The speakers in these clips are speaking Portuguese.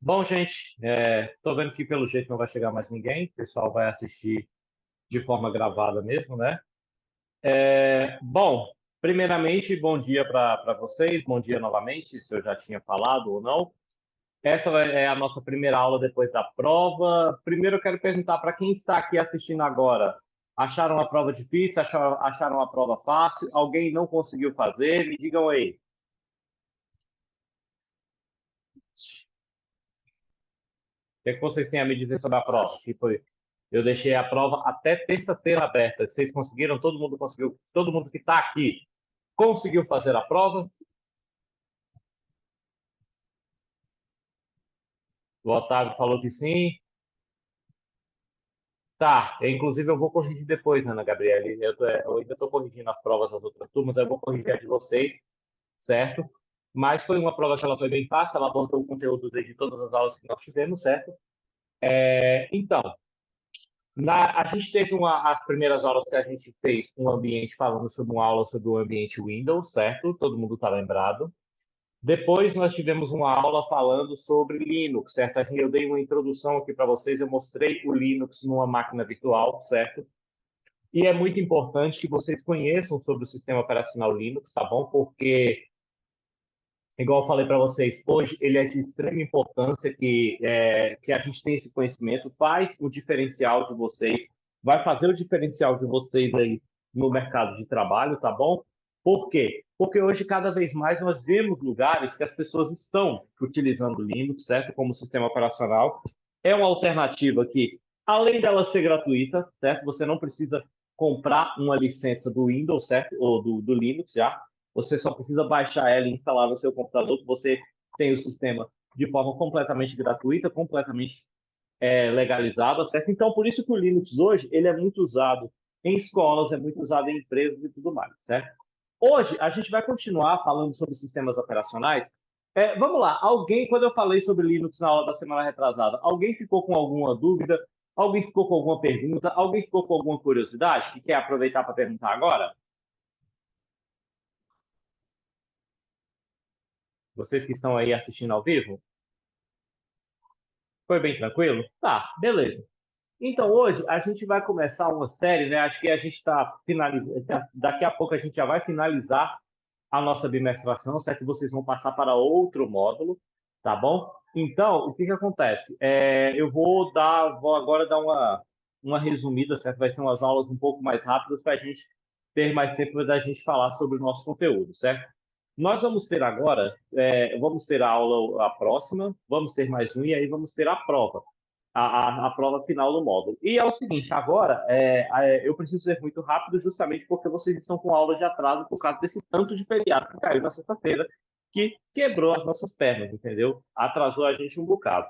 Bom, gente, tô vendo que pelo jeito não vai chegar mais ninguém, o pessoal vai assistir de forma gravada mesmo, né? Bom, primeiramente, bom dia para vocês, bom dia novamente, se eu já tinha falado ou não. É a nossa primeira aula depois da prova. Primeiro eu quero perguntar para quem está aqui assistindo agora, acharam a prova difícil, acharam a prova fácil? Alguém não conseguiu fazer? Me digam aí. O que é que vocês têm a me dizer sobre a prova? Tipo, eu deixei a prova até terça-feira aberta. Vocês conseguiram? Todo mundo conseguiu? Todo mundo que está aqui conseguiu fazer a prova? O Otávio falou que sim. Tá, inclusive eu vou corrigir depois, Ana Gabriela. Eu ainda estou corrigindo as provas das outras turmas, eu vou corrigir a de vocês, certo? Mas foi uma prova que ela foi bem fácil, ela abordou o conteúdo desde todas as aulas que nós fizemos, certo? Então, a gente teve as primeiras aulas que a gente fez um ambiente falando sobre uma aula sobre o ambiente Windows, certo? Todo mundo está lembrado. Depois nós tivemos uma aula falando sobre Linux, certo? Eu dei uma introdução aqui para vocês, eu mostrei o Linux numa máquina virtual, certo? E é muito importante que vocês conheçam sobre o sistema operacional Linux, tá bom? Porque, igual eu falei para vocês, hoje ele é de extrema importância que a gente tenha esse conhecimento, faz o diferencial de vocês, vai fazer o diferencial de vocês aí no mercado de trabalho, tá bom? Por quê? Porque hoje, cada vez mais, nós vemos lugares que as pessoas estão utilizando o Linux, certo? Como sistema operacional. É uma alternativa que, além dela ser gratuita, certo? Você não precisa comprar uma licença do Windows, certo? Ou do Linux já. Você só precisa baixar ela e instalar no seu computador, que você tem o sistema de forma completamente gratuita, completamente legalizada, certo? Então, por isso que o Linux hoje ele é muito usado em escolas, é muito usado em empresas e tudo mais, certo? Hoje, a gente vai continuar falando sobre sistemas operacionais. Vamos lá, alguém, quando eu falei sobre Linux na aula da semana retrasada, alguém ficou com alguma dúvida? Alguém ficou com alguma pergunta? Alguém ficou com alguma curiosidade que quer aproveitar para perguntar agora? Vocês que estão aí assistindo ao vivo? Foi bem tranquilo? Tá, beleza. Então, hoje a gente vai começar uma série, né? Acho que a gente está finalizando. Daqui a pouco a gente já vai finalizar a nossa bimestração, certo? Vocês vão passar para outro módulo, tá bom? Então, o que que acontece? Vou agora dar uma resumida, certo? Vai ser umas aulas um pouco mais rápidas para a gente ter mais tempo da gente falar sobre o nosso conteúdo, certo? Nós vamos ter agora, vamos ter a aula a próxima, vamos ter mais um e aí vamos ter a prova a prova final do módulo. E é o seguinte, agora eu preciso ser muito rápido justamente porque vocês estão com aula de atraso por causa desse tanto de feriado que caiu na sexta-feira, que quebrou as nossas pernas, entendeu? Atrasou a gente um bocado.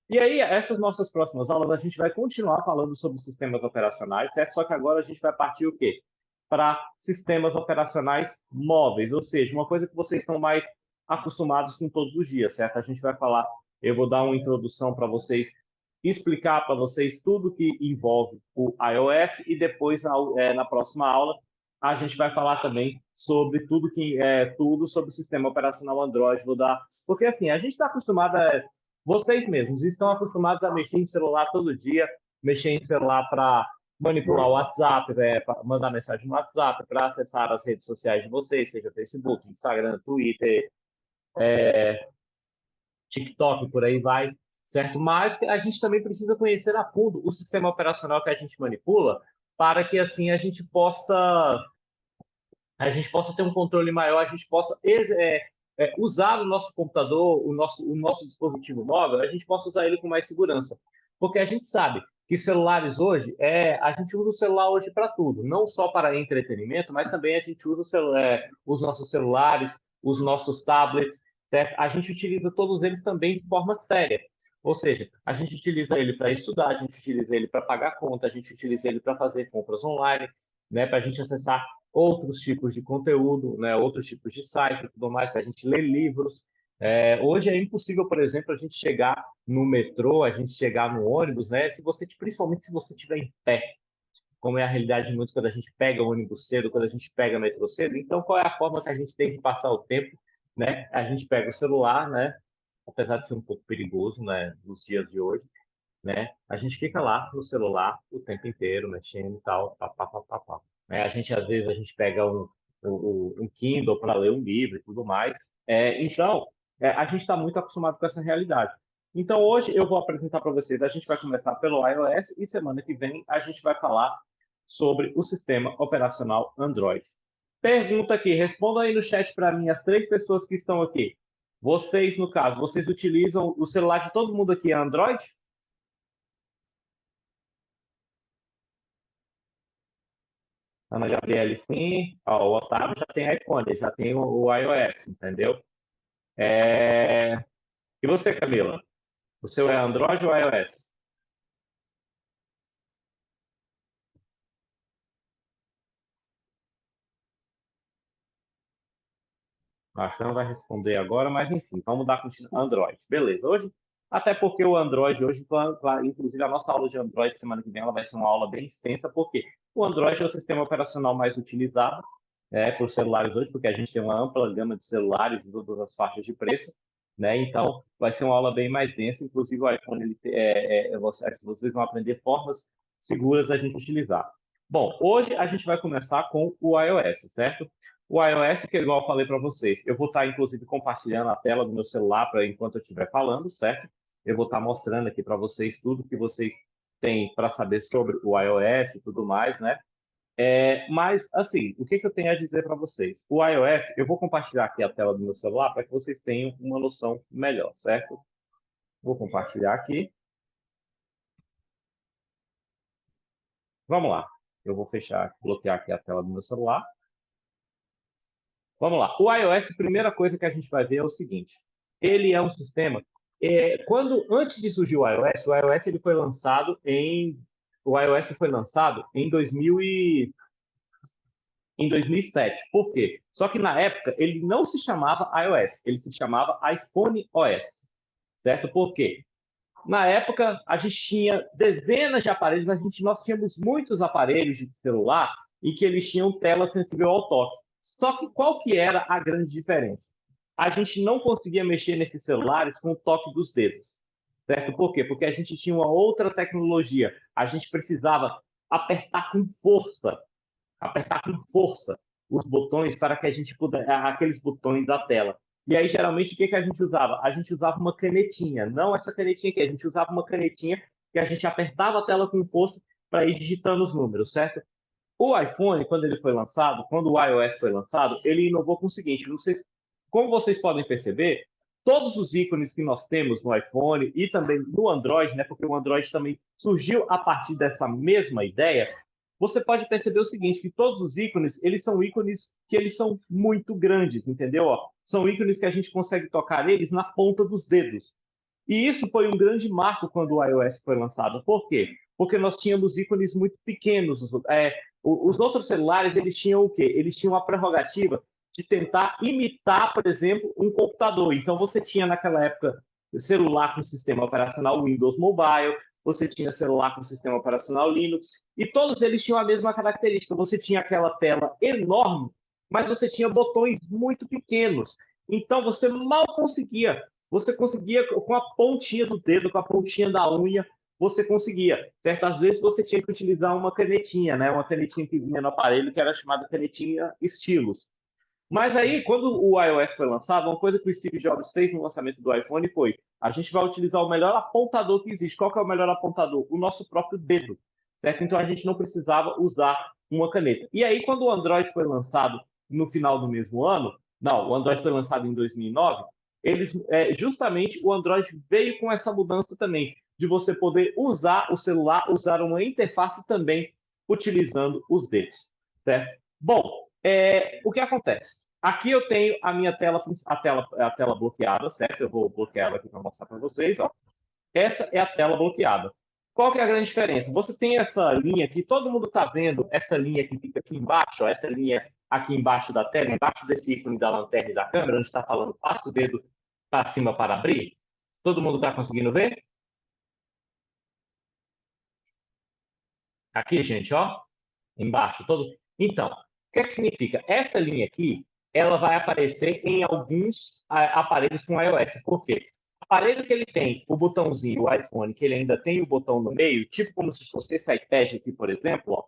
E aí, essas nossas próximas aulas, a gente vai continuar falando sobre sistemas operacionais, certo? Só que agora a gente vai partir o quê? Para sistemas operacionais móveis, ou seja, uma coisa que vocês estão mais acostumados com todos os dias, certo? A gente vai falar, eu vou dar uma introdução para vocês, explicar para vocês tudo que envolve o iOS e depois, na próxima aula, a gente vai falar também sobre tudo sobre o sistema operacional Android. Vou dar, porque assim, a gente está acostumado vocês mesmos estão acostumados a mexer em celular todo dia, mexer em celular para manipular o WhatsApp, para mandar mensagem no WhatsApp, para acessar as redes sociais de vocês, seja Facebook, Instagram, Twitter, TikTok, por aí vai, certo? Mas a gente também precisa conhecer a fundo o sistema operacional que a gente manipula, para que assim a gente possa ter um controle maior, a gente possa usar o nosso computador, o nosso dispositivo móvel, a gente possa usar ele com mais segurança. Porque a gente sabe que celulares hoje, a gente usa o celular hoje para tudo, não só para entretenimento, mas também a gente usa os nossos celulares, os nossos tablets, certo? A gente utiliza todos eles também de forma séria. Ou seja, a gente utiliza ele para estudar, a gente utiliza ele para pagar conta, a gente utiliza ele para fazer compras online, né, para a gente acessar outros tipos de conteúdo, né, outros tipos de site e tudo mais, para a gente ler livros. Hoje é impossível, por exemplo, a gente chegar no metrô, a gente chegar no ônibus, né, principalmente se você estiver em pé, como é a realidade de muitos quando a gente pega o ônibus cedo, quando a gente pega o metrô cedo. Então, qual é a forma que a gente tem de passar o tempo? Né? A gente pega o celular, né? apesar de ser um pouco perigoso, né, nos dias de hoje, né? A gente fica lá no celular o tempo inteiro, mexendo e tal, pá, pá, pá, pá, pá. Às vezes, a gente pega um Kindle para ler um livro e tudo mais. Então, a gente está muito acostumado com essa realidade. Então, hoje eu vou apresentar para vocês. A gente vai começar pelo iOS e semana que vem a gente vai falar sobre o sistema operacional Android. Pergunta aqui, responda aí no chat para mim, as 3 pessoas que estão aqui. Vocês, no caso, vocês utilizam o celular de todo mundo aqui é Android? Ana Gabriele, sim. Ó, o Otávio já tem iPhone, já tem o iOS, entendeu? É... E você, Camila? O seu é Android ou iOS? Acho que não vai responder agora, mas enfim, vamos dar continuidade. Android. Beleza. Hoje, até porque o Android hoje, inclusive a nossa aula de Android semana que vem, ela vai ser uma aula bem extensa, porque o Android é o sistema operacional mais utilizado por celulares hoje, porque a gente tem uma ampla gama de celulares de todas as faixas de preço, né? Então, vai ser uma aula bem mais densa. Inclusive, o iPhone, vocês vão aprender formas seguras da gente utilizar. Bom, hoje a gente vai começar com o iOS, certo? O iOS, que é igual eu falei para vocês, eu vou estar, inclusive, compartilhando a tela do meu celular para enquanto eu estiver falando, certo? Eu vou estar mostrando aqui para vocês tudo que vocês têm para saber sobre o iOS e tudo mais, né? Mas, assim, o que que eu tenho a dizer para vocês? O iOS, eu vou compartilhar aqui a tela do meu celular para que vocês tenham uma noção melhor, certo? Vou compartilhar aqui. Vamos lá. Eu vou fechar, bloquear aqui a tela do meu celular. Vamos lá. O iOS, a primeira coisa que a gente vai ver é o seguinte: ele é um sistema. Antes de surgir o iOS ele foi lançado o iOS foi lançado em 2007. Por quê? Só que na época ele não se chamava iOS, ele se chamava iPhone OS, certo? Por quê? Na época a gente tinha dezenas de aparelhos, nós tínhamos muitos aparelhos de celular e que eles tinham tela sensível ao toque. Só que qual que era a grande diferença? A gente não conseguia mexer nesses celulares com o toque dos dedos, certo? Por quê? Porque a gente tinha uma outra tecnologia. A gente precisava apertar com força, apertar com força os botões para que a gente pudesse, aqueles botões da tela. E aí, geralmente, o que que a gente usava? A gente usava uma canetinha, não essa canetinha aqui, a gente usava uma canetinha que a gente apertava a tela com força para ir digitando os números, certo? O iPhone, quando ele foi lançado, quando o iOS foi lançado, ele inovou com o seguinte: como vocês podem perceber, todos os ícones que nós temos no iPhone e também no Android, né, porque o Android também surgiu a partir dessa mesma ideia, você pode perceber o seguinte, que todos os ícones, eles são ícones que eles são muito grandes, entendeu? Ó, são ícones que a gente consegue tocar eles na ponta dos dedos. E isso foi um grande marco quando o iOS foi lançado. Por quê? Porque nós tínhamos ícones muito pequenos. Os outros celulares, eles tinham o quê? Eles tinham a prerrogativa de tentar imitar, por exemplo, um computador. Então, você tinha naquela época celular com sistema operacional Windows Mobile, você tinha celular com sistema operacional Linux, e todos eles tinham a mesma característica. Você tinha aquela tela enorme, mas você tinha botões muito pequenos. Então, você conseguia com a pontinha do dedo, com a pontinha da unha, você conseguia, certo? Às vezes você tinha que utilizar uma canetinha, né? Uma canetinha que vinha no aparelho, que era chamada canetinha Stylus. Mas aí, quando o iOS foi lançado, uma coisa que o Steve Jobs fez no lançamento do iPhone foi: a gente vai utilizar o melhor apontador que existe. Qual que é o melhor apontador? O nosso próprio dedo, certo? Então a gente não precisava usar uma caneta. E aí, quando o Android foi lançado no final do mesmo ano, não, o Android foi lançado em 2009, justamente o Android veio com essa mudança também, de você poder usar o celular, usar uma interface também utilizando os dedos, certo? Bom, o que acontece? Aqui eu tenho a minha tela, a tela bloqueada, certo? Eu vou bloquear ela aqui para mostrar para vocês. Ó. Essa é a tela bloqueada. Qual que é a grande diferença? Você tem essa linha aqui, todo mundo está vendo essa linha que fica aqui embaixo, ó, essa linha aqui embaixo da tela, embaixo desse ícone da lanterna e da câmera, onde está falando passe o dedo para cima para abrir. Todo mundo está conseguindo ver? Aqui, gente, ó, embaixo, todo. Então, o que é que significa? Essa linha aqui, ela vai aparecer em alguns aparelhos com iOS. Por quê? aparelho que ele tem o botãozinho, o iPhone, que ele ainda tem o botão no meio, tipo como se fosse esse iPad aqui, por exemplo, ó,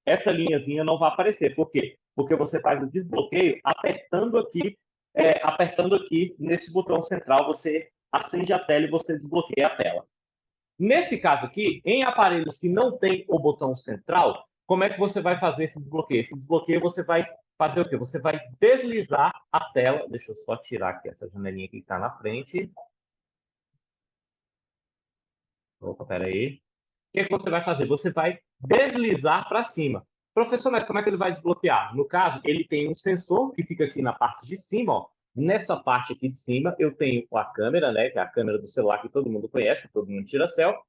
essa linhazinha não vai aparecer. Por quê? Porque você faz o desbloqueio apertando aqui nesse botão central, você acende a tela e você desbloqueia a tela. Nesse caso aqui, em aparelhos que não tem o botão central, como é que você vai fazer esse desbloqueio? Esse desbloqueio você vai fazer o quê? Você vai deslizar a tela. Deixa eu só tirar aqui essa janelinha que está na frente. Opa, peraí. O que é que você vai fazer? Você vai deslizar para cima. Professor, mas como é que ele vai desbloquear? No caso, ele tem um sensor que fica aqui na parte de cima, ó. Nessa parte aqui de cima, eu tenho a câmera, né? Que é a câmera do celular que todo mundo conhece, todo mundo tira selfie.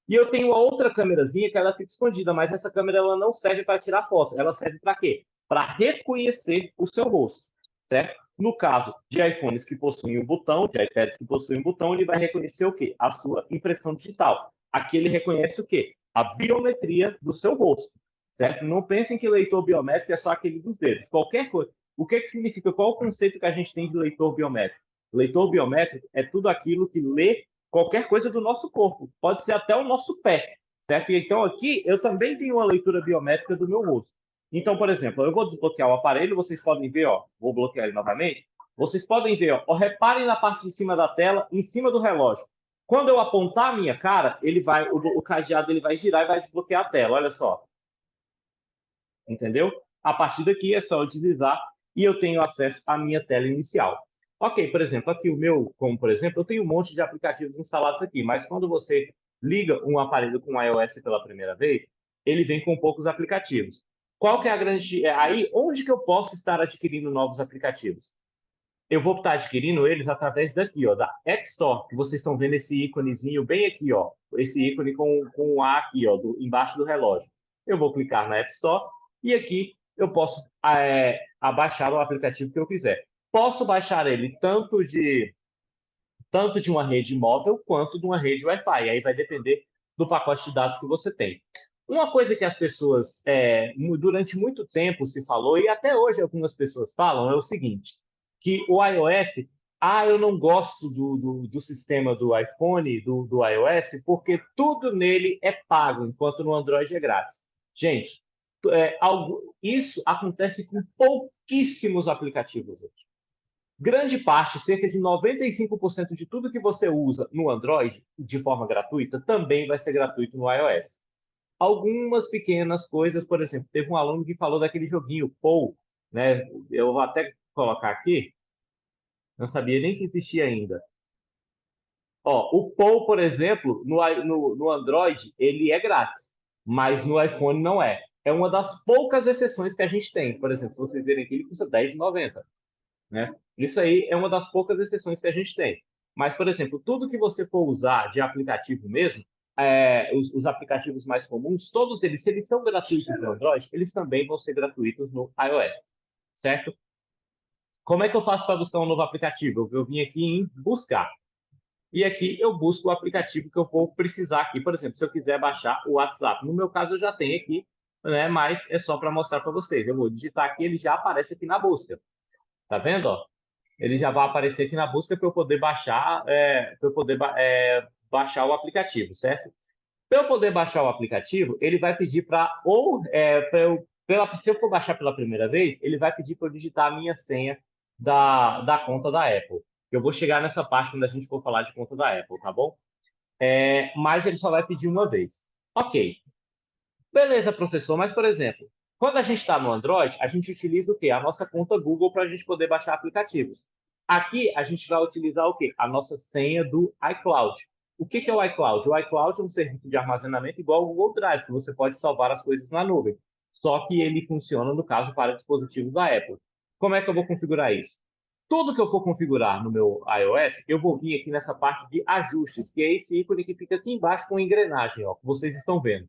E eu tenho uma outra câmerazinha que ela fica escondida, mas essa câmera ela não serve para tirar foto. Ela serve para quê? Para reconhecer o seu rosto, certo? No caso de iPhones que possuem um botão, de iPads que possuem um botão, ele vai reconhecer o quê? A sua impressão digital. Aqui ele reconhece o quê? A biometria do seu rosto, certo? Não pensem que leitor biométrico é só aquele dos dedos. Qualquer coisa. O que significa? Qual o conceito que a gente tem de leitor biométrico? Leitor biométrico é tudo aquilo que lê qualquer coisa do nosso corpo. Pode ser até o nosso pé, certo? Então aqui eu também tenho uma leitura biométrica do meu rosto. Então, por exemplo, eu vou desbloquear o aparelho, vocês podem ver, ó, vou bloquear ele novamente. Vocês podem ver, ó, reparem na parte de cima da tela, em cima do relógio. Quando eu apontar a minha cara, ele vai, o cadeado ele vai girar e vai desbloquear a tela. Olha só, entendeu? A partir daqui é só eu deslizar e eu tenho acesso à minha tela inicial. Ok, por exemplo, aqui o meu, como por exemplo, eu tenho um monte de aplicativos instalados aqui, mas quando você liga um aparelho com iOS pela primeira vez, ele vem com poucos aplicativos. Qual que é a grande... Aí, onde que eu posso estar adquirindo novos aplicativos? Eu vou estar adquirindo eles através daqui, ó, da App Store, que vocês estão vendo esse íconezinho bem aqui, ó, esse ícone com o A aqui, ó, embaixo do relógio. Eu vou clicar na App Store e aqui eu posso abaixar o aplicativo que eu quiser. Posso baixar ele tanto de uma rede móvel quanto de uma rede Wi-Fi. Aí vai depender do pacote de dados que você tem. Uma coisa que as pessoas, durante muito tempo se falou, e até hoje algumas pessoas falam, é o seguinte, que o iOS, eu não gosto do sistema do iPhone, do iOS, porque tudo nele é pago, enquanto no Android é grátis. Gente, isso acontece com pouquíssimos aplicativos hoje. Grande parte, cerca de 95% de tudo que você usa no Android de forma gratuita também vai ser gratuito no iOS. Algumas pequenas coisas, por exemplo, teve um aluno que falou daquele joguinho Pou, né? Eu vou até colocar aqui, não sabia nem que existia ainda. Ó, o Pou, por exemplo, no Android, ele é grátis, mas no iPhone não é. É uma das poucas exceções que a gente tem. Por exemplo, se vocês verem aqui, ele custa R$10,90. Né? Isso aí é uma das poucas exceções que a gente tem. Mas, por exemplo, tudo que você for usar de aplicativo mesmo, os aplicativos mais comuns, todos eles, se eles são gratuitos no Android, eles também vão ser gratuitos no iOS, certo? Como é que eu faço para buscar um novo aplicativo? Eu vim aqui em buscar. E aqui eu busco o aplicativo que eu vou precisar aqui. Por exemplo, se eu quiser baixar o WhatsApp. No meu caso, eu já tenho aqui, né? Mas é só para mostrar para vocês. Eu vou digitar aqui, ele já aparece aqui na busca. Tá vendo? Ó? Ele já vai aparecer aqui na busca para eu poder baixar, baixar o aplicativo, certo? Para eu poder baixar o aplicativo, ele vai pedir para se eu for baixar pela primeira vez, ele vai pedir para eu digitar a minha senha da conta da Apple. Eu vou chegar nessa parte quando a gente for falar de conta da Apple, tá bom? Mas ele só vai pedir uma vez. Ok. Beleza, professor, mas, por exemplo, quando a gente está no Android, a gente utiliza o quê? A nossa conta Google para a gente poder baixar aplicativos. Aqui, a gente vai utilizar o quê? A nossa senha do iCloud. O que é o iCloud? O iCloud é um serviço de armazenamento igual ao Google Drive, que você pode salvar as coisas na nuvem. Só que ele funciona, no caso, para dispositivos da Apple. Como é que eu vou configurar isso? Tudo que eu for configurar no meu iOS, eu vou vir aqui nessa parte de ajustes, que é esse ícone que fica aqui embaixo com a engrenagem, ó, que vocês estão vendo.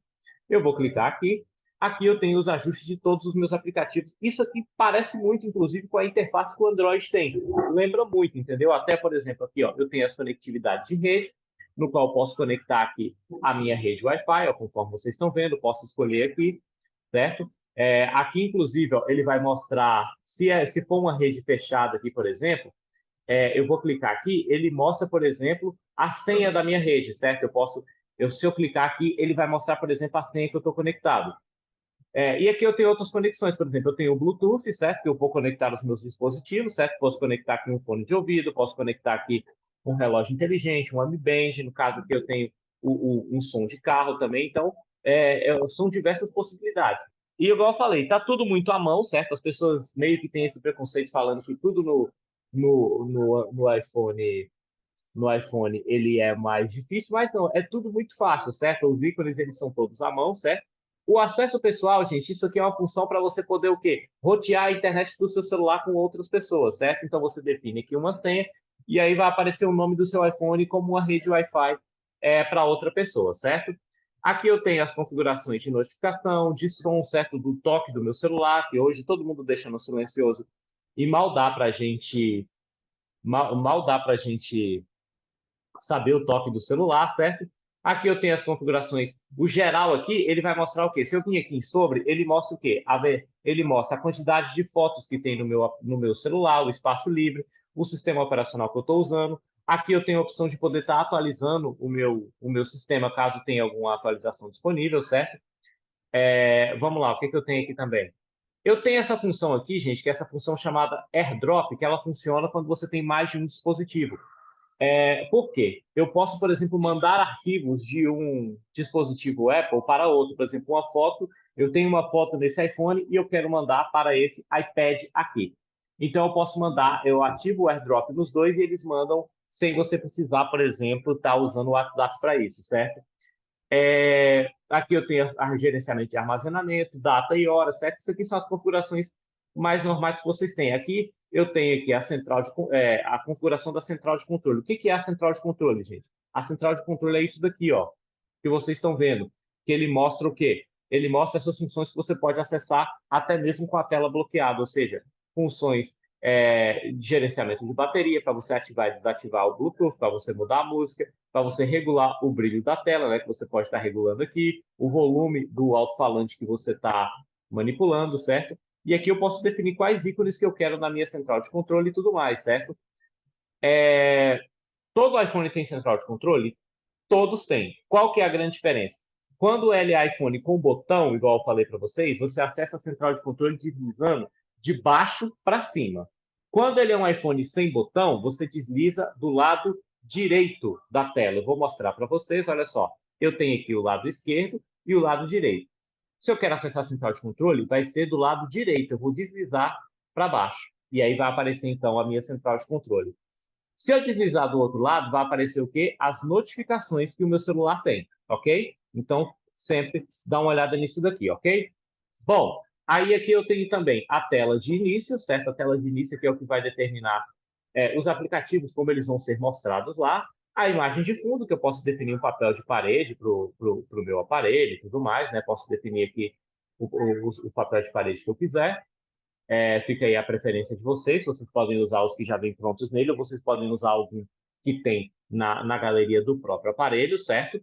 Eu vou clicar aqui. Aqui eu tenho os ajustes de todos os meus aplicativos. Isso aqui parece muito, inclusive, com a interface que o Android tem. Lembra muito, entendeu? Até, por exemplo, aqui ó, eu tenho as conectividades de rede, no qual eu posso conectar aqui a minha rede Wi-Fi, ó, conforme vocês estão vendo, posso escolher aqui, certo? Aqui, inclusive, ó, ele vai mostrar, se for uma rede fechada aqui, por exemplo, eu vou clicar aqui, ele mostra, por exemplo, a senha da minha rede, certo? Se eu clicar aqui, ele vai mostrar, por exemplo, a senha que eu estou conectado. E aqui eu tenho outras conexões, por exemplo, eu tenho o Bluetooth, certo? Que eu vou conectar os meus dispositivos, certo? Posso conectar aqui um fone de ouvido, posso conectar aqui um relógio inteligente, um Mi Band, no caso aqui eu tenho um som de carro também, então são diversas possibilidades. E igual eu falei, tá tudo muito à mão, certo? As pessoas meio que têm esse preconceito falando que tudo no iPhone ele é mais difícil, mas não, é tudo muito fácil, certo? Os ícones eles são todos à mão, certo? O acesso pessoal, gente, isso aqui é uma função para você poder o quê? Rotear a internet do seu celular com outras pessoas, certo? Então você define aqui uma senha e aí vai aparecer o nome do seu iPhone como uma rede Wi-Fi para outra pessoa, certo? Aqui eu tenho as configurações de notificação, de som, certo? Do toque do meu celular, que hoje todo mundo deixa no silencioso e mal dá para gente saber o toque do celular, certo? Aqui eu tenho as configurações. O geral aqui, ele vai mostrar o quê? Se eu vim aqui em sobre, ele mostra o quê? Ele mostra a quantidade de fotos que tem no meu celular, o espaço livre, o sistema operacional que eu estou usando. Aqui eu tenho a opção de poder estar atualizando o meu sistema, caso tenha alguma atualização disponível, certo? Vamos lá, o que eu tenho aqui também? Eu tenho essa função aqui, gente, que é essa função chamada AirDrop, que ela funciona quando você tem mais de um dispositivo. Por quê? Eu posso, por exemplo, mandar arquivos de um dispositivo Apple para outro. Por exemplo, uma foto, eu tenho uma foto nesse iPhone e eu quero mandar para esse iPad aqui. Então, eu posso mandar, eu ativo o AirDrop nos dois e eles mandam sem você precisar, por exemplo, estar usando o WhatsApp para isso, certo? Aqui eu tenho gerenciamento de armazenamento, data e hora, certo? Isso aqui são as configurações mais normais que vocês têm. Aqui eu tenho aqui a configuração da central de controle. O que é a central de controle, gente? A central de controle é isso daqui, ó, que vocês estão vendo. Que ele mostra o quê? Ele mostra essas funções que você pode acessar até mesmo com a tela bloqueada, ou seja, funções de gerenciamento de bateria, para você ativar e desativar o Bluetooth, para você mudar a música, para você regular o brilho da tela, né, que você pode estar regulando aqui, o volume do alto-falante que você está manipulando, certo? E aqui eu posso definir quais ícones que eu quero na minha central de controle e tudo mais, certo? Todo iPhone tem central de controle? Todos têm. Qual que é a grande diferença? Quando ele é iPhone com botão, igual eu falei para vocês, você acessa a central de controle deslizando de baixo para cima. Quando ele é um iPhone sem botão, você desliza do lado direito da tela. Eu vou mostrar para vocês, olha só. Eu tenho aqui o lado esquerdo e o lado direito. Se eu quero acessar a central de controle, vai ser do lado direito. Eu vou deslizar para baixo. E aí vai aparecer, então, a minha central de controle. Se eu deslizar do outro lado, vai aparecer o quê? As notificações que o meu celular tem, ok? Então, sempre dá uma olhada nisso daqui, ok? Bom, aí aqui eu tenho também a tela de início, certo? A tela de início que é o que vai determinar os aplicativos, como eles vão ser mostrados lá. A imagem de fundo, que eu posso definir um papel de parede para o meu aparelho e tudo mais, né? Posso definir aqui o papel de parede que eu quiser. Fica aí a preferência de vocês. Vocês podem usar os que já vêm prontos nele, ou vocês podem usar algum que tem na galeria do próprio aparelho, certo?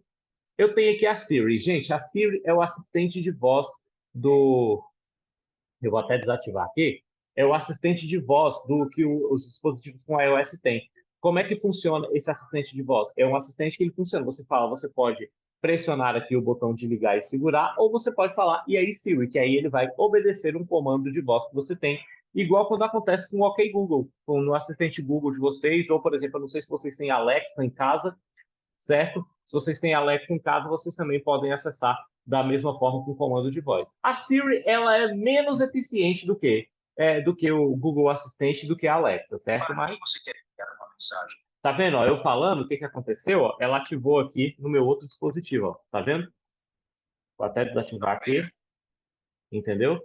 Eu tenho aqui a Siri. Gente, a Siri é o assistente de voz do. Eu vou até desativar aqui. É o assistente de voz do que os dispositivos com iOS têm. Como é que funciona esse assistente de voz? É um assistente que ele funciona. Você fala, você pode pressionar aqui o botão de ligar e segurar, ou você pode falar, e aí Siri, que aí ele vai obedecer um comando de voz que você tem, igual quando acontece com o OK Google, com no assistente Google de vocês, ou, por exemplo, eu não sei se vocês têm Alexa em casa, certo? Se vocês têm Alexa em casa, vocês também podem acessar da mesma forma com comando de voz. A Siri, ela é menos eficiente do que o Google Assistente, do que a Alexa, certo? Mas você quer enviar uma mensagem? Tá vendo? Ó, eu falando, o que aconteceu? Ó, ela ativou aqui no meu outro dispositivo, ó, tá vendo? Vou até desativar aqui, entendeu?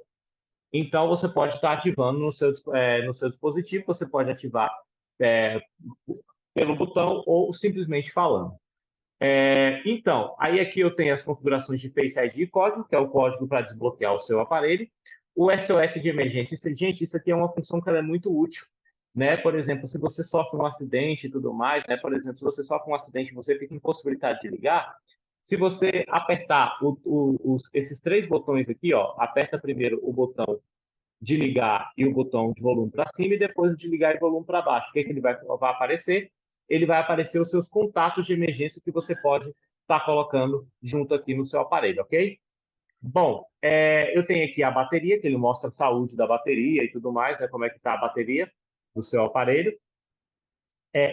Então, você pode estar ativando no seu dispositivo, você pode ativar é, pelo botão ou simplesmente falando. Então, aí aqui eu tenho as configurações de Face ID e código, que é o código para desbloquear o seu aparelho. O SOS de emergência. Gente, isso aqui é uma função que ela é muito útil, né? Por exemplo, se você sofre um acidente e tudo mais, né? Por exemplo, se você sofre um acidente e você fica impossibilitado de ligar, se você apertar esses três botões aqui, ó, aperta primeiro o botão de ligar e o botão de volume para cima e depois o de ligar e volume para baixo. O que, é que ele vai aparecer? Ele vai aparecer os seus contatos de emergência que você pode estar colocando junto aqui no seu aparelho, ok? Bom, eu tenho aqui a bateria, que ele mostra a saúde da bateria e tudo mais, né, como é que está a bateria do seu aparelho.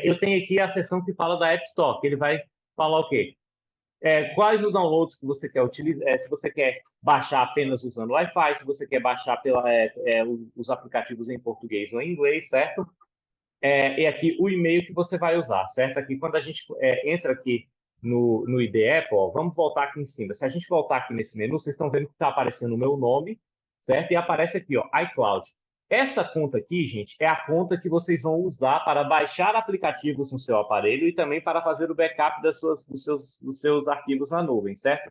Eu tenho aqui a seção que fala da App Store, que ele vai falar o quê? Quais os downloads que você quer utilizar, se você quer baixar apenas usando Wi-Fi, se você quer baixar os aplicativos em português ou em inglês, certo? E aqui o e-mail que você vai usar, certo? Aqui, quando a gente entra aqui no ID Apple, ó, vamos voltar aqui em cima. Se a gente voltar aqui nesse menu, vocês estão vendo que está aparecendo o meu nome, certo? E aparece aqui, ó, iCloud. Essa conta aqui, gente, é a conta que vocês vão usar para baixar aplicativos no seu aparelho e também para fazer o backup dos seus arquivos na nuvem, certo?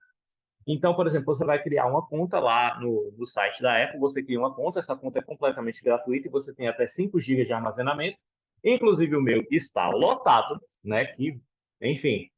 Então, por exemplo, você vai criar uma conta lá no site da Apple, você cria uma conta, essa conta é completamente gratuita e você tem até 5 GB de armazenamento. Inclusive o meu está lotado, né? Enfim.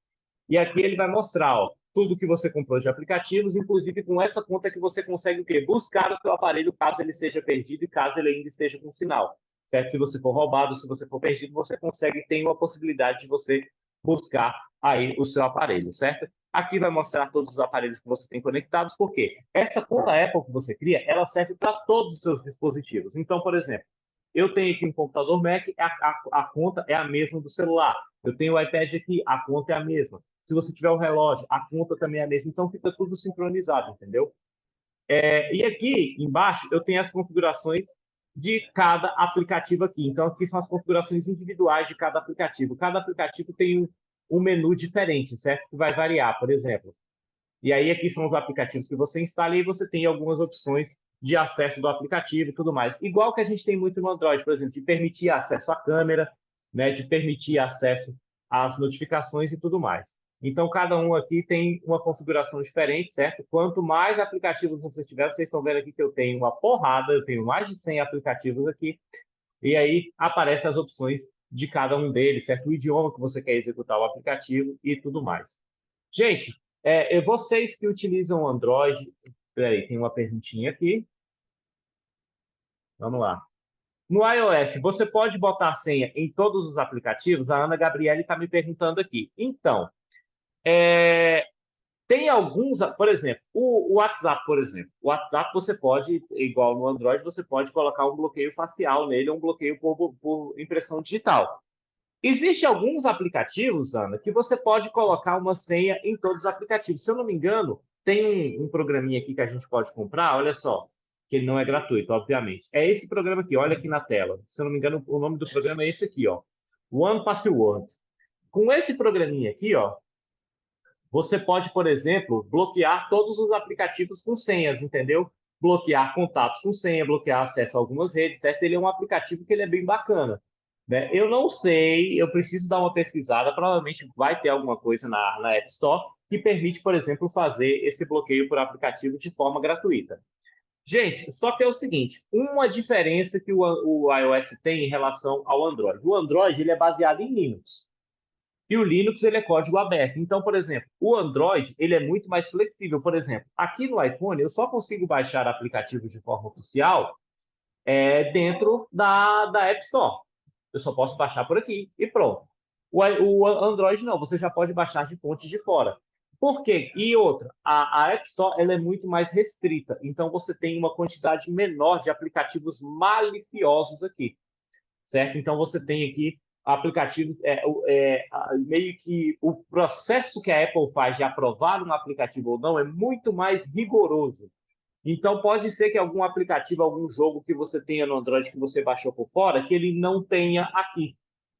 E aqui ele vai mostrar, ó, tudo que você comprou de aplicativos, inclusive com essa conta que você consegue o quê? Buscar o seu aparelho caso ele seja perdido e caso ele ainda esteja com sinal. Certo? Se você for roubado, se você for perdido, você consegue, tem uma possibilidade de você buscar aí o seu aparelho, certo? Aqui vai mostrar todos os aparelhos que você tem conectados, porque essa conta Apple que você cria, ela serve para todos os seus dispositivos. Então, por exemplo, eu tenho aqui um computador Mac, a conta é a mesma do celular. Eu tenho o iPad aqui, a conta é a mesma. Se você tiver o relógio, a conta também é a mesma. Então, fica tudo sincronizado, entendeu? E aqui embaixo eu tenho as configurações de cada aplicativo aqui. Então, aqui são as configurações individuais de cada aplicativo. Cada aplicativo tem um menu diferente, certo? Que vai variar, por exemplo. E aí aqui são os aplicativos que você instala e você tem algumas opções de acesso do aplicativo e tudo mais. Igual que a gente tem muito no Android, por exemplo, de permitir acesso à câmera, né, de permitir acesso às notificações e tudo mais. Então, cada um aqui tem uma configuração diferente, certo? Quanto mais aplicativos você tiver, vocês estão vendo aqui que eu tenho uma porrada, eu tenho mais de 100 aplicativos aqui, e aí aparecem as opções de cada um deles, certo? O idioma que você quer executar o aplicativo e tudo mais. Gente, vocês que utilizam o Android, peraí, tem uma perguntinha aqui. Vamos lá. No iOS, você pode botar a senha em todos os aplicativos? A Ana Gabriele está me perguntando aqui. Então, é, tem alguns, por exemplo, o WhatsApp, por exemplo. O WhatsApp você pode, igual no Android, você pode colocar um bloqueio facial nele, um bloqueio por impressão digital. Existem alguns aplicativos, Ana, que você pode colocar uma senha em todos os aplicativos. Se eu não me engano, tem um programinha aqui que a gente pode comprar, olha só, que ele não é gratuito, obviamente. É esse programa aqui, olha aqui na tela. Se eu não me engano, o nome do programa é esse aqui, ó. One Password. Com esse programinha aqui, ó, você pode, por exemplo, bloquear todos os aplicativos com senhas, entendeu? Bloquear contatos com senha, bloquear acesso a algumas redes, certo? Ele é um aplicativo que ele é bem bacana, né? Eu não sei, eu preciso dar uma pesquisada, provavelmente vai ter alguma coisa na App Store que permite, por exemplo, fazer esse bloqueio por aplicativo de forma gratuita. Gente, só que é o seguinte, uma diferença que o iOS tem em relação ao Android. O Android ele é baseado em Linux. E o Linux ele é código aberto. Então, por exemplo, o Android ele é muito mais flexível. Por exemplo, aqui no iPhone eu só consigo baixar aplicativos de forma oficial dentro da App Store. Eu só posso baixar por aqui e pronto. O Android não, você já pode baixar de fontes de fora. Por quê? E outra, a App Store ela é muito mais restrita. Então você tem uma quantidade menor de aplicativos maliciosos aqui, certo? Então você tem aqui aplicativo, meio que o processo que a Apple faz de aprovar um aplicativo ou não é muito mais rigoroso. Então pode ser que algum aplicativo, algum jogo que você tenha no Android que você baixou por fora, que ele não tenha aqui,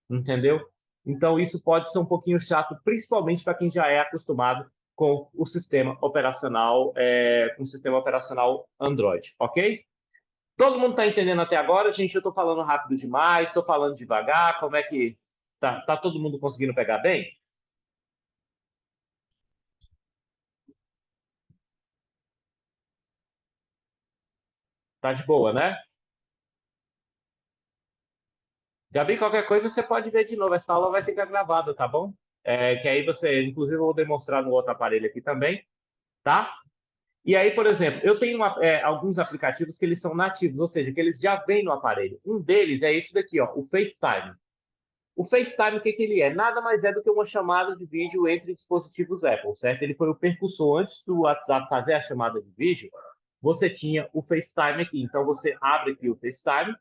entendeu? Então isso pode ser um pouquinho chato, principalmente para quem já é acostumado com o sistema operacional, com o sistema operacional Android, ok? Todo mundo está entendendo até agora, gente? Eu estou falando rápido demais, estou falando devagar. Como é que tá todo mundo conseguindo pegar bem? Tá de boa, né? Gabi, qualquer coisa você pode ver de novo. Essa aula vai ficar gravada, tá bom? Que aí você, inclusive, eu vou demonstrar no outro aparelho aqui também, tá? E aí, por exemplo, eu tenho alguns aplicativos que eles são nativos, ou seja, que eles já vêm no aparelho. Um deles é esse daqui, ó, o FaceTime. O FaceTime, o que ele é? Nada mais é do que uma chamada de vídeo entre dispositivos Apple, certo? Ele foi o percussor antes do WhatsApp fazer a chamada de vídeo. Você tinha o FaceTime aqui. Então, você abre aqui o FaceTime,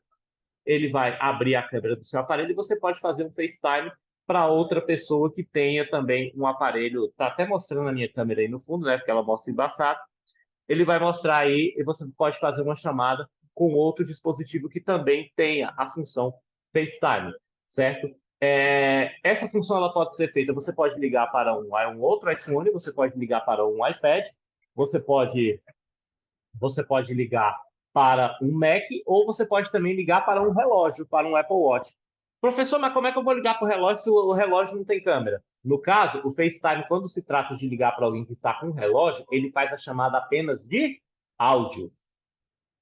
ele vai abrir a câmera do seu aparelho e você pode fazer um FaceTime para outra pessoa que tenha também um aparelho. Está até mostrando a minha câmera aí no fundo, né? Porque ela mostra embaçado. Ele vai mostrar aí e você pode fazer uma chamada com outro dispositivo que também tenha a função FaceTime, certo? Essa função ela pode ser feita, você pode ligar para um outro iPhone, você pode ligar para um iPad, você pode, você pode ligar para um Mac ou você pode também ligar para um relógio, para um Apple Watch. Professor, mas como é que eu vou ligar para o relógio se o relógio não tem câmera? No caso, o FaceTime, quando se trata de ligar para alguém que está com um relógio, ele faz a chamada apenas de áudio,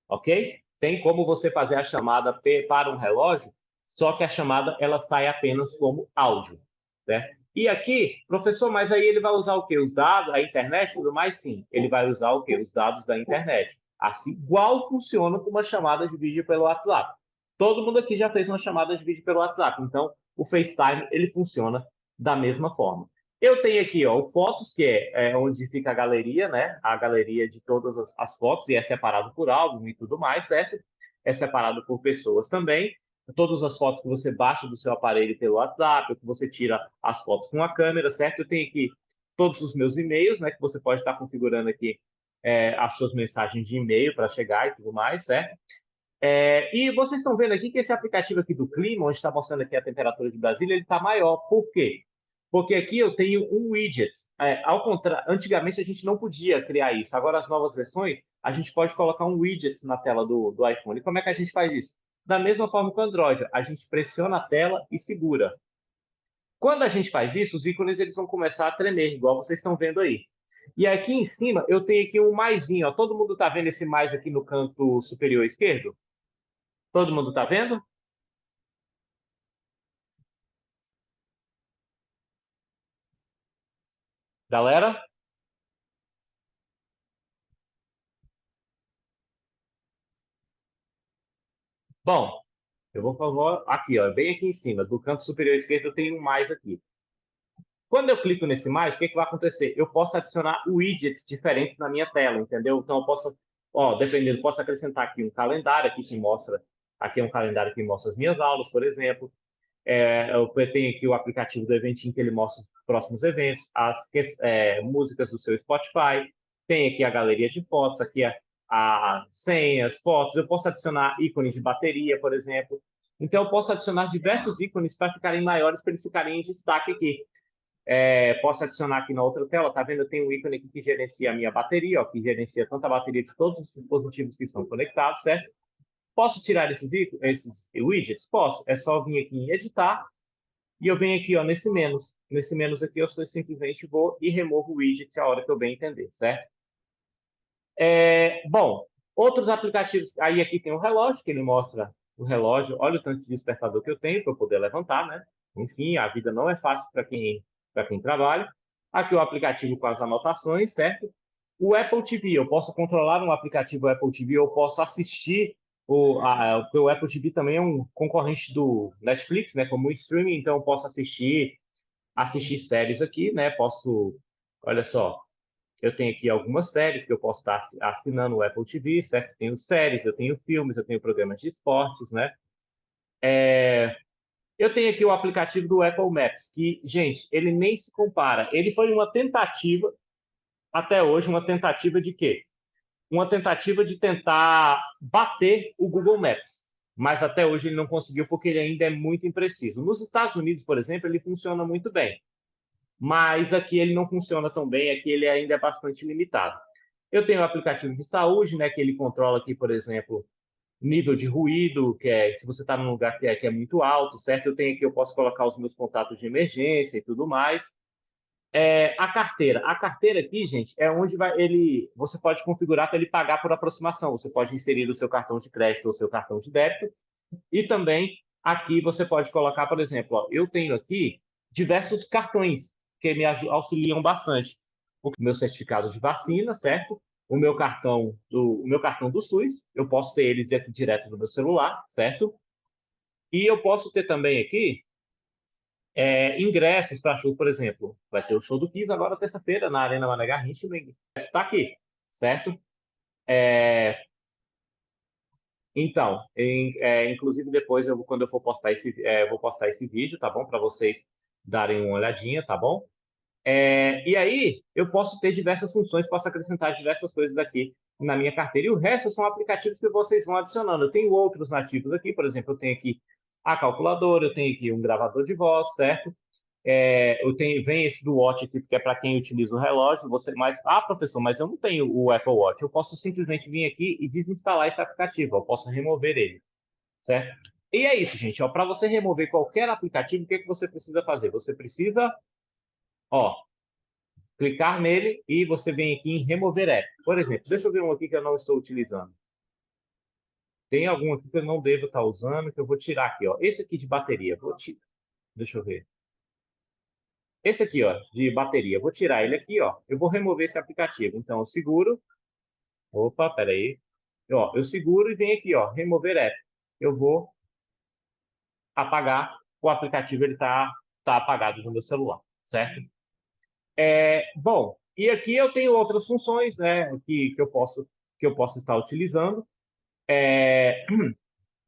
ok? Tem como você fazer a chamada para um relógio, só que a chamada ela sai apenas como áudio, né? E aqui, professor, mas aí ele vai usar o quê? Os dados, a internet e tudo mais? Sim, ele vai usar o quê? Os dados da internet. Assim, igual funciona com uma chamada de vídeo pelo WhatsApp. Todo mundo aqui já fez uma chamada de vídeo pelo WhatsApp, então o FaceTime ele funciona da mesma forma. Eu tenho aqui, ó, o Fotos, que é onde fica a galeria, né? A galeria de todas as fotos, e é separado por álbum e tudo mais, certo? É separado por pessoas também. Todas as fotos que você baixa do seu aparelho pelo WhatsApp, ou que você tira as fotos com a câmera, certo? Eu tenho aqui todos os meus e-mails, né? Que você pode estar configurando aqui as suas mensagens de e-mail para chegar e tudo mais, certo? E vocês estão vendo aqui que esse aplicativo aqui do clima, onde está mostrando aqui a temperatura de Brasília, ele está maior. Por quê? Porque aqui eu tenho um widget. Ao contrário, antigamente a gente não podia criar isso. Agora, as novas versões, a gente pode colocar um widget na tela do iPhone. E como é que a gente faz isso? Da mesma forma que o Android, a gente pressiona a tela e segura. Quando a gente faz isso, os ícones eles vão começar a tremer, igual vocês estão vendo aí. E aqui em cima eu tenho aqui um maisinho. Ó. Todo mundo está vendo esse mais aqui no canto superior esquerdo? Todo mundo está vendo? Galera? Bom, eu vou falar aqui, ó, bem aqui em cima, do canto superior esquerdo, eu tenho um mais aqui. Quando eu clico nesse mais, o que, que vai acontecer? Eu posso adicionar widgets diferentes na minha tela, entendeu? Então, eu posso, ó, dependendo, posso acrescentar aqui um calendário aqui que mostra, aqui é um calendário que mostra as minhas aulas, por exemplo. Eu tenho aqui o aplicativo do Eventinho que ele mostra os próximos eventos, músicas do seu Spotify. Tem aqui a galeria de fotos, aqui a senhas, fotos. Eu posso adicionar ícones de bateria, por exemplo. Então, eu posso adicionar diversos ícones para ficarem maiores, para eles ficarem em destaque aqui. Posso adicionar aqui na outra tela, tá vendo? Eu tenho um ícone aqui que gerencia a minha bateria, ó, que gerencia tanto a bateria de todos os dispositivos que estão conectados, certo? Posso tirar esses widgets? Posso. É só vir aqui em editar e eu venho aqui ó, nesse menos. Nesse menos aqui eu simplesmente vou e removo o widget a hora que eu bem entender, certo? Bom, outros aplicativos. Aí aqui tem o relógio, que ele mostra o relógio. Olha o tanto de despertador que eu tenho para eu poder levantar, né? Enfim, a vida não é fácil para quem trabalha. Aqui o aplicativo com as anotações, certo? O Apple TV, eu posso controlar um aplicativo Apple TV, eu posso assistir porque o Apple TV também é um concorrente do Netflix, né? Como streaming, então eu posso assistir séries aqui, né? Posso, olha só, eu tenho aqui algumas séries que eu posso estar assinando o Apple TV, certo? Tenho séries, eu tenho filmes, eu tenho programas de esportes, né? Eu tenho aqui o aplicativo do Apple Maps, que, gente, ele nem se compara. Ele foi uma tentativa, até hoje, uma tentativa de quê? Uma tentativa de tentar bater o Google Maps. Mas até hoje ele não conseguiu porque ele ainda é muito impreciso. Nos Estados Unidos, por exemplo, ele funciona muito bem. Mas aqui ele não funciona tão bem, aqui ele ainda é bastante limitado. Eu tenho o aplicativo de saúde, né, que ele controla aqui, por exemplo, nível de ruído, que é se você está num lugar que é muito alto, certo? Eu tenho aqui, eu posso colocar os meus contatos de emergência e tudo mais. A carteira aqui, gente, é onde você pode configurar para ele pagar por aproximação. Você pode inserir o seu cartão de crédito ou o seu cartão de débito. E também aqui você pode colocar, por exemplo, ó, eu tenho aqui diversos cartões que me auxiliam bastante. O meu certificado de vacina, certo? o meu cartão do SUS, eu posso ter eles aqui direto no meu celular, certo? E eu posso ter também aqui ingressos para show, por exemplo. Vai ter o show do Kiss agora terça-feira na Arena Mané Garrincha, o ingresso está aqui, certo? Então, inclusive depois, quando eu for postar eu vou postar esse vídeo, tá bom? Para vocês darem uma olhadinha, tá bom? E aí, eu posso ter diversas funções, posso acrescentar diversas coisas aqui na minha carteira. E o resto são aplicativos que vocês vão adicionando. Eu tenho outros nativos aqui, por exemplo, eu tenho aqui a calculadora, eu tenho aqui um gravador de voz, certo? Vem esse do Watch aqui, porque é para quem utiliza o relógio. Professor, mas eu não tenho o Apple Watch. Eu posso simplesmente vir aqui e desinstalar esse aplicativo. Eu posso remover ele, certo? E é isso, gente. Para você remover qualquer aplicativo, o que você precisa fazer? Você precisa, ó, clicar nele e você vem aqui em remover app. Por exemplo, deixa eu ver um aqui que eu não estou utilizando. Tem algum aqui que eu não devo estar usando, que eu vou tirar aqui, ó. Esse aqui de bateria, deixa eu ver. Esse aqui, ó, de bateria, vou tirar ele aqui, ó. Eu vou remover esse aplicativo. Então, eu seguro. Opa, peraí. Ó, eu seguro e venho aqui, ó, remover app. Eu vou apagar o aplicativo, ele tá apagado no meu celular, certo? Bom, e aqui eu tenho outras funções, né, que eu posso estar utilizando.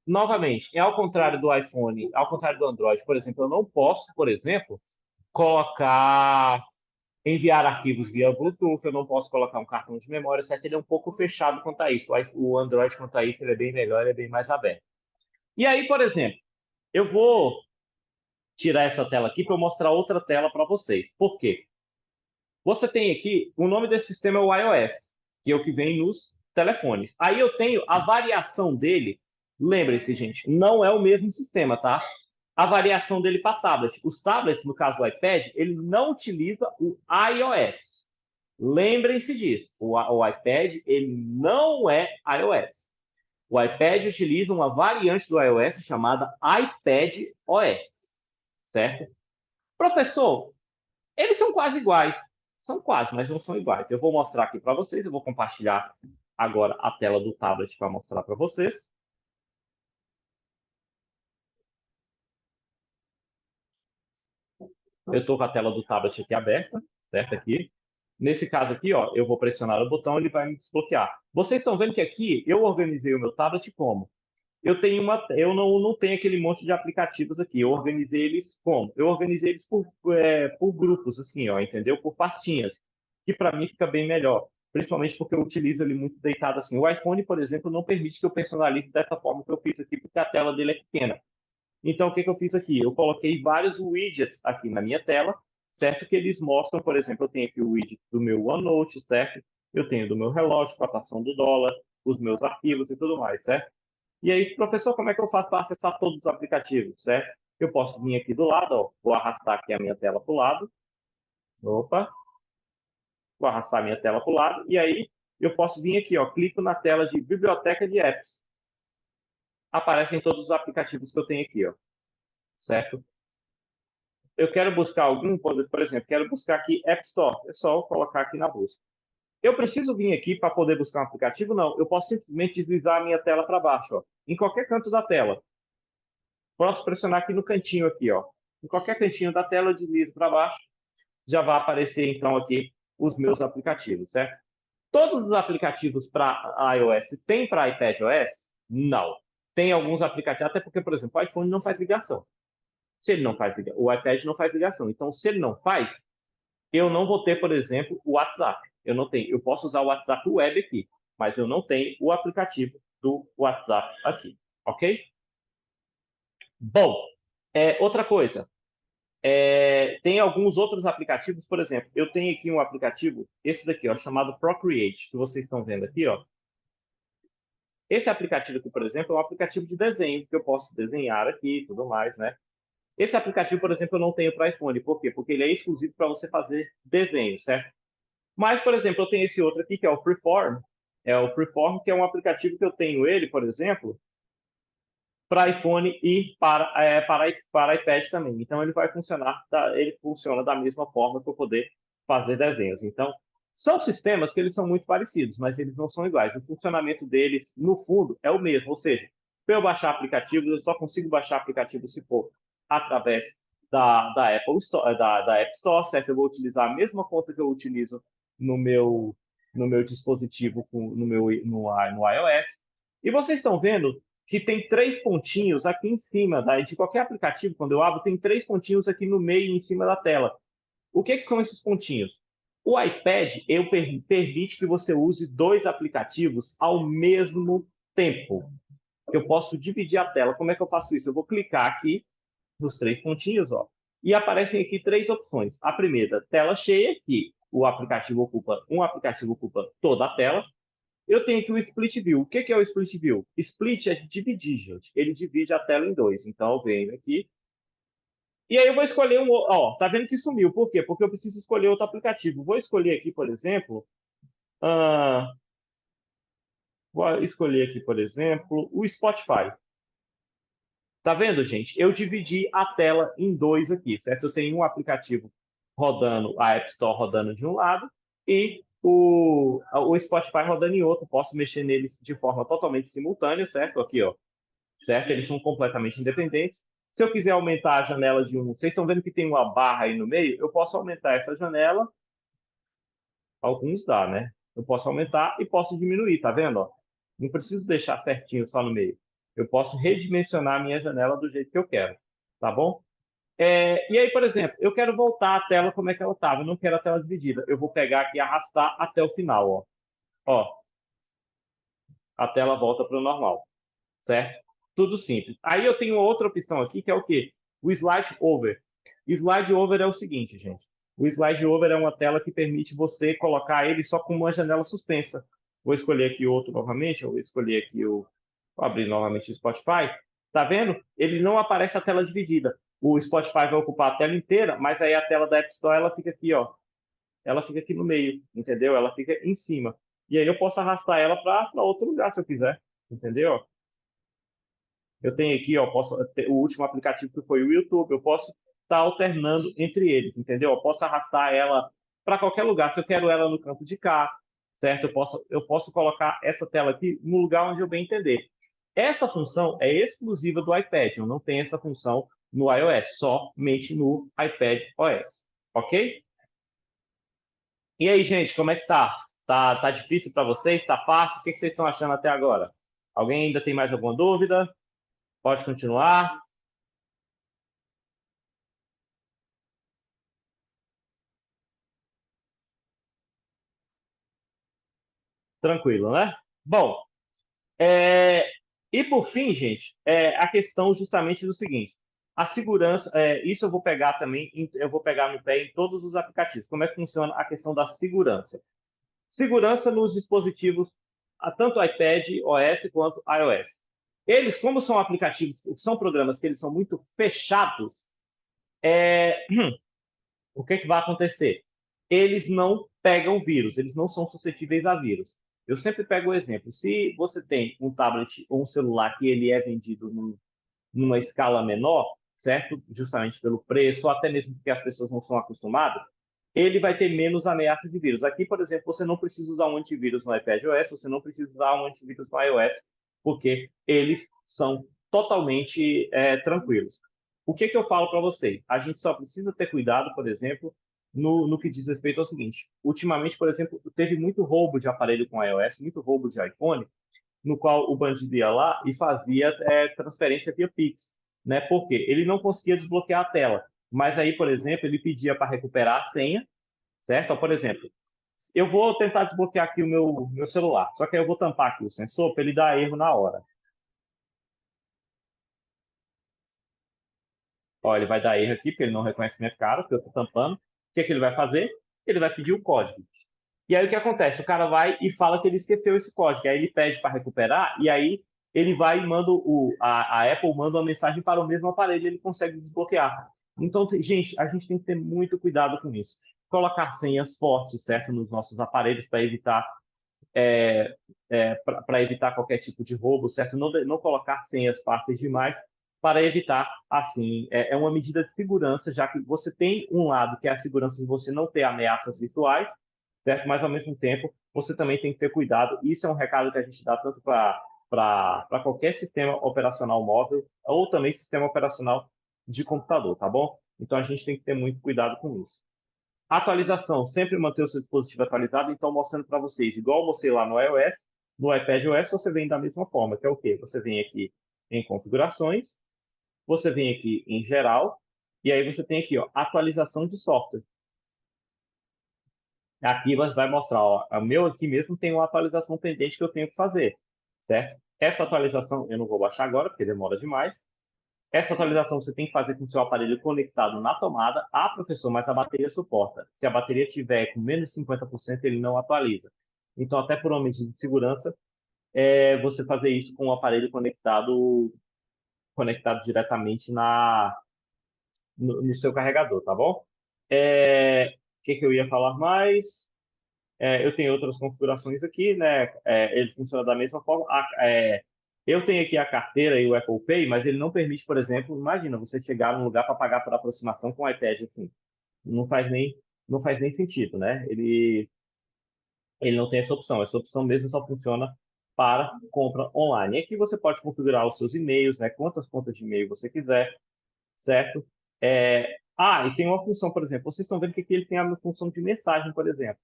Novamente, ao contrário do iPhone, ao contrário do Android, por exemplo, eu não posso, por exemplo, colocar, enviar arquivos via Bluetooth, eu não posso colocar um cartão de memória, certo? Ele é um pouco fechado quanto a isso. O Android, quanto a isso, ele é bem melhor, ele é bem mais aberto. E aí, por exemplo, eu vou tirar essa tela aqui para eu mostrar outra tela para vocês. Por quê? Você tem aqui, o nome desse sistema é o iOS, que é o que vem nos telefones. Aí eu tenho a variação dele. Lembre-se, gente, não é o mesmo sistema, tá? A variação dele para tablet. Os tablets, no caso do iPad, ele não utiliza o iOS. Lembrem-se disso. O iPad, ele não é iOS. O iPad utiliza uma variante do iOS chamada iPad OS, certo? Professor, eles são quase iguais. São quase, mas não são iguais. Eu vou mostrar aqui para vocês. Eu vou compartilhar agora a tela do tablet para mostrar para vocês. Eu estou com a tela do tablet aqui aberta, certo? Aqui. Nesse caso aqui, ó, eu vou pressionar o botão, ele vai me desbloquear. Vocês estão vendo que aqui eu organizei o meu tablet como? Eu não tenho aquele monte de aplicativos aqui. Eu organizei eles como? Eu organizei eles por grupos, assim, ó, entendeu? Por pastinhas, que para mim fica bem melhor. Principalmente porque eu utilizo ele muito deitado assim. O iPhone, por exemplo, não permite que eu personalize dessa forma que eu fiz aqui, porque a tela dele é pequena. Então, o que eu fiz aqui? Eu coloquei vários widgets aqui na minha tela, certo? Que eles mostram, por exemplo, eu tenho aqui o widget do meu OneNote, certo? Eu tenho do meu relógio, cotação do dólar, os meus arquivos e tudo mais, certo? E aí, professor, como é que eu faço para acessar todos os aplicativos, certo? Eu posso vir aqui do lado, ó, vou arrastar aqui a minha tela para o lado. Opa, vou arrastar a minha tela para o lado. E aí, eu posso vir aqui, ó, clico na tela de biblioteca de apps. Aparecem todos os aplicativos que eu tenho aqui, ó, certo? Eu quero buscar algum, por exemplo, quero buscar aqui App Store. É só eu colocar aqui na busca. Eu preciso vir aqui para poder buscar um aplicativo? Não. Eu posso simplesmente deslizar a minha tela para baixo, ó, em qualquer canto da tela. Posso pressionar aqui no cantinho aqui, ó. Em qualquer cantinho da tela, eu deslizo para baixo, já vai aparecer então aqui os meus aplicativos, certo? Todos os aplicativos para iOS têm para iPadOS? Não. Tem alguns aplicativos, até porque, por exemplo, o iPhone não faz ligação. Se ele não faz ligação, o iPad não faz ligação. Então, se ele não faz, eu não vou ter, por exemplo, o WhatsApp. Eu não tenho. Eu posso usar o WhatsApp web aqui, mas eu não tenho o aplicativo do WhatsApp aqui, ok? Bom, outra coisa. Tem alguns outros aplicativos, por exemplo, eu tenho aqui um aplicativo, esse daqui, ó, chamado Procreate, que vocês estão vendo aqui, ó. Esse aplicativo aqui, por exemplo, é um aplicativo de desenho, que eu posso desenhar aqui e tudo mais, né? Esse aplicativo, por exemplo, eu não tenho para iPhone. Por quê? Porque ele é exclusivo para você fazer desenho, certo? Mas, por exemplo, eu tenho esse outro aqui, que é o Freeform. É o Freeform, que é um aplicativo que eu tenho ele, por exemplo, para iPhone e para iPad também. Então, ele vai funcionar, ele funciona da mesma forma para eu poder fazer desenhos. Então, São sistemas que eles são muito parecidos, mas eles não são iguais. O funcionamento deles, no fundo, é o mesmo. Ou seja, para eu baixar aplicativos, eu só consigo baixar aplicativos se for através da Apple Store, da App Store, certo? Eu vou utilizar a mesma conta que eu utilizo no meu dispositivo, no iOS. E vocês estão vendo que tem três pontinhos aqui em cima de qualquer aplicativo, quando eu abro, tem três pontinhos aqui no meio, em cima da tela. O que são esses pontinhos? O iPad permite que você use dois aplicativos ao mesmo tempo. Eu posso dividir a tela. Como é que eu faço isso? Eu vou clicar aqui nos três pontinhos, ó, e aparecem aqui três opções. A primeira, tela cheia, que um aplicativo ocupa toda a tela. Eu tenho aqui o Split View. O que é o Split View? Split é dividir, gente. Ele divide a tela em dois. Então, eu venho aqui e aí eu vou escolher um. Ó, tá vendo que sumiu. Por quê? Porque eu preciso escolher outro aplicativo. Vou escolher aqui, por exemplo. ah, Vou escolher aqui, por exemplo, o Spotify. Tá vendo, gente? Eu dividi a tela em dois aqui, certo? Eu tenho um aplicativo rodando, a App Store rodando de um lado e o Spotify rodando em outro. Posso mexer neles de forma totalmente simultânea, certo? Aqui, ó. Certo? Eles são completamente independentes. Se eu quiser aumentar a janela de um, vocês estão vendo que tem uma barra aí no meio? Eu posso aumentar essa janela, alguns dá, né? Eu posso aumentar e posso diminuir, tá vendo? Ó? Não preciso deixar certinho só no meio. Eu posso redimensionar a minha janela do jeito que eu quero, tá bom? E aí, por exemplo, eu quero voltar à tela como é que ela estava. Eu não quero a tela dividida. Eu vou pegar aqui e arrastar até o final, ó. Ó, a tela volta para o normal, certo? Tudo simples. Aí eu tenho outra opção aqui, que é o quê? O Slide Over. Slide Over é o seguinte, gente. O Slide Over é uma tela que permite você colocar ele só com uma janela suspensa. Vou escolher aqui outro novamente, eu vou escolher aqui Vou abrir novamente o Spotify. Tá vendo? Ele não aparece a tela dividida. O Spotify vai ocupar a tela inteira, mas aí a tela da App Store, ela fica aqui, ó. Ela fica aqui no meio, entendeu? Ela fica em cima. E aí eu posso arrastar ela para outro lugar se eu quiser, entendeu? Eu tenho aqui, ó, posso ter o último aplicativo que foi o YouTube, eu posso estar alternando entre eles, entendeu? Eu posso arrastar ela para qualquer lugar. Se eu quero ela no campo de cá, certo? Eu posso colocar essa tela aqui no lugar onde eu bem entender. Essa função é exclusiva do iPad, eu não tenho essa função no iOS, somente no iPad OS, ok? E aí, gente, como é que tá? Tá difícil para vocês? Tá fácil? O que vocês estão achando até agora? Alguém ainda tem mais alguma dúvida? Pode continuar. Tranquilo, né? Bom, é, e por fim, gente, a questão justamente do seguinte: a segurança, isso eu vou pegar também, eu vou pegar no pé em todos os aplicativos. Como é que funciona a questão da segurança? Segurança nos dispositivos, tanto iPad, OS quanto iOS. Eles, como são aplicativos, são programas que eles são muito fechados, é, o que vai acontecer? Eles não pegam vírus, eles não são suscetíveis a vírus. Eu sempre pego o exemplo: se você tem um tablet ou um celular que ele é vendido numa escala menor, certo? Justamente pelo preço, ou até mesmo porque as pessoas não são acostumadas, ele vai ter menos ameaça de vírus. Aqui, por exemplo, você não precisa usar um antivírus no iPadOS, você não precisa usar um antivírus no iOS, porque eles são totalmente tranquilos. O que eu falo para vocês? A gente só precisa ter cuidado, por exemplo, no que diz respeito ao seguinte: ultimamente, por exemplo, teve muito roubo de aparelho com iOS, muito roubo de iPhone, no qual o bandido ia lá e fazia transferência via Pix, né? Por quê? Ele não conseguia desbloquear a tela, mas aí, por exemplo, ele pedia para recuperar a senha, certo? Então, por exemplo, eu vou tentar desbloquear aqui o meu celular, só que aí eu vou tampar aqui o sensor para ele dar erro na hora. Ó, ele vai dar erro aqui, porque ele não reconhece minha cara, porque eu estou tampando. O que ele vai fazer? Ele vai pedir o código. E aí o que acontece? O cara vai e fala que ele esqueceu esse código. Aí ele pede para recuperar, e aí ele vai e manda a Apple manda uma mensagem para o mesmo aparelho e ele consegue desbloquear. Então, gente, a gente tem que ter muito cuidado com isso. Colocar senhas fortes, certo, nos nossos aparelhos para evitar para evitar qualquer tipo de roubo, certo? Não colocar senhas fáceis demais para evitar, assim, é uma medida de segurança, já que você tem um lado que é a segurança de você não ter ameaças virtuais, certo? Mas, ao mesmo tempo, você também tem que ter cuidado. Isso é um recado que a gente dá tanto para qualquer sistema operacional móvel ou também sistema operacional de computador, tá bom? Então, a gente tem que ter muito cuidado com isso. Atualização, sempre manter o seu dispositivo atualizado. Então, mostrando para vocês, igual você lá no iOS, no iPadOS, você vem da mesma forma, que é o quê? Você vem aqui em configurações, você vem aqui em geral, e aí você tem aqui, ó, atualização de software. Aqui você vai mostrar, ó, o meu aqui mesmo tem uma atualização pendente que eu tenho que fazer, certo? Essa atualização eu não vou baixar agora, porque demora demais. Essa atualização você tem que fazer com o seu aparelho conectado na tomada. Ah, professor, mas a bateria suporta. Se a bateria tiver com menos de 50%, ele não atualiza. Então, até por uma medida de segurança, você fazer isso com o aparelho conectado diretamente no seu carregador, tá bom? O que que eu ia falar mais? Eu tenho outras configurações aqui, né? Ele funciona da mesma forma. Eu tenho aqui a carteira e o Apple Pay, mas ele não permite, por exemplo, imagina você chegar num lugar para pagar por aproximação com o iPad, assim. Não faz nem, não faz nem sentido, né? Ele não tem essa opção. Essa opção mesmo só funciona para compra online. E aqui você pode configurar os seus e-mails, né? Quantas contas de e-mail você quiser, certo? E tem uma função, por exemplo, vocês estão vendo que aqui ele tem a função de mensagem, por exemplo.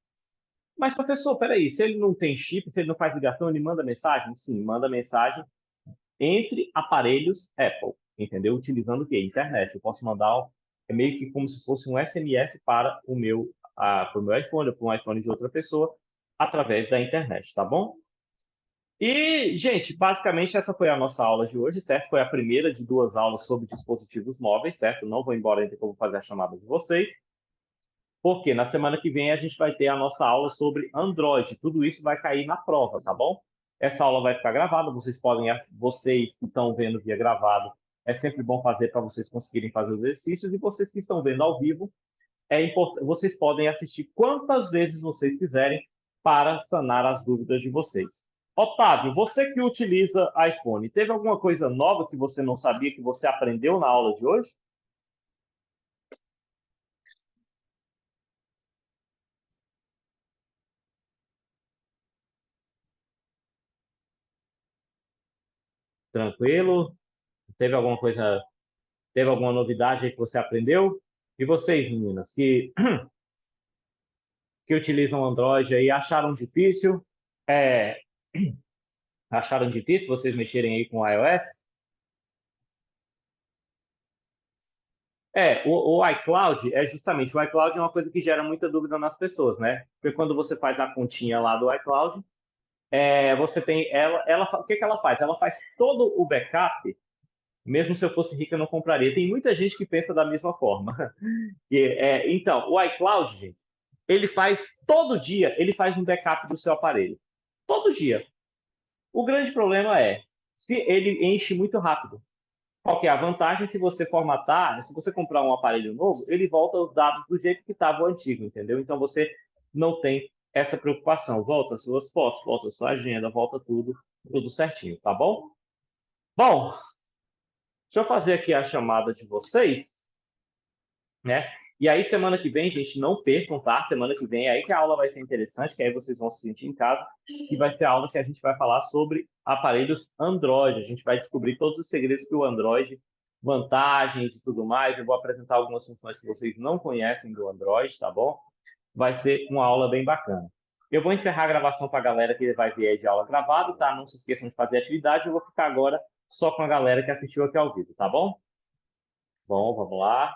Mas, professor, peraí, se ele não tem chip, se ele não faz ligação, ele manda mensagem? Sim, manda mensagem entre aparelhos Apple, entendeu? Utilizando o quê? Internet. Eu posso mandar meio que como se fosse um SMS para o meu iPhone ou para um iPhone de outra pessoa através da internet, tá bom? E, gente, basicamente essa foi a nossa aula de hoje, certo? Foi a primeira de duas aulas sobre dispositivos móveis, certo? Não vou embora ainda que eu vou fazer a chamada de vocês. Porque na semana que vem a gente vai ter a nossa aula sobre Android. Tudo isso vai cair na prova, tá bom? Essa aula vai ficar gravada, vocês que estão vendo via gravado, é sempre bom fazer para vocês conseguirem fazer os exercícios, e vocês que estão vendo ao vivo, vocês podem assistir quantas vezes vocês quiserem para sanar as dúvidas de vocês. Otávio, você que utiliza iPhone, teve alguma coisa nova que você não sabia que você aprendeu na aula de hoje? Tranquilo? Teve alguma coisa Teve alguma novidade aí que você aprendeu? E vocês, meninas, que utilizam Android aí, acharam difícil? É, acharam difícil vocês mexerem aí com o iOS? O iCloud o iCloud é uma coisa que gera muita dúvida nas pessoas, né? Porque quando você faz a continha lá do iCloud, você tem o que que ela faz? Ela faz todo o backup. Mesmo se eu fosse rica, eu não compraria. Tem muita gente que pensa da mesma forma. Então, o iCloud, gente, ele faz todo dia, ele faz um backup do seu aparelho. Todo dia. O grande problema é se ele enche muito rápido. Qual que é a vantagem? Se você formatar, se você comprar um aparelho novo, ele volta os dados do jeito que estava o antigo, entendeu? Então você não tem essa preocupação. Volta as suas fotos, volta a sua agenda, volta tudo certinho, tá bom? Bom, deixa eu fazer aqui a chamada de vocês, né? E aí, semana que vem, gente, não percam, tá? Semana que vem, é aí que a aula vai ser interessante, que aí vocês vão se sentir em casa, e vai ser a aula que a gente vai falar sobre aparelhos Android. A gente vai descobrir todos os segredos que o Android, vantagens e tudo mais. Eu vou apresentar algumas funções que vocês não conhecem do Android, tá bom? Vai ser uma aula bem bacana. Eu vou encerrar a gravação para a galera que vai ver aí de aula gravada, tá? Não se esqueçam de fazer atividade. Eu vou ficar agora só com a galera que assistiu aqui ao vivo, tá bom? Bom, vamos lá.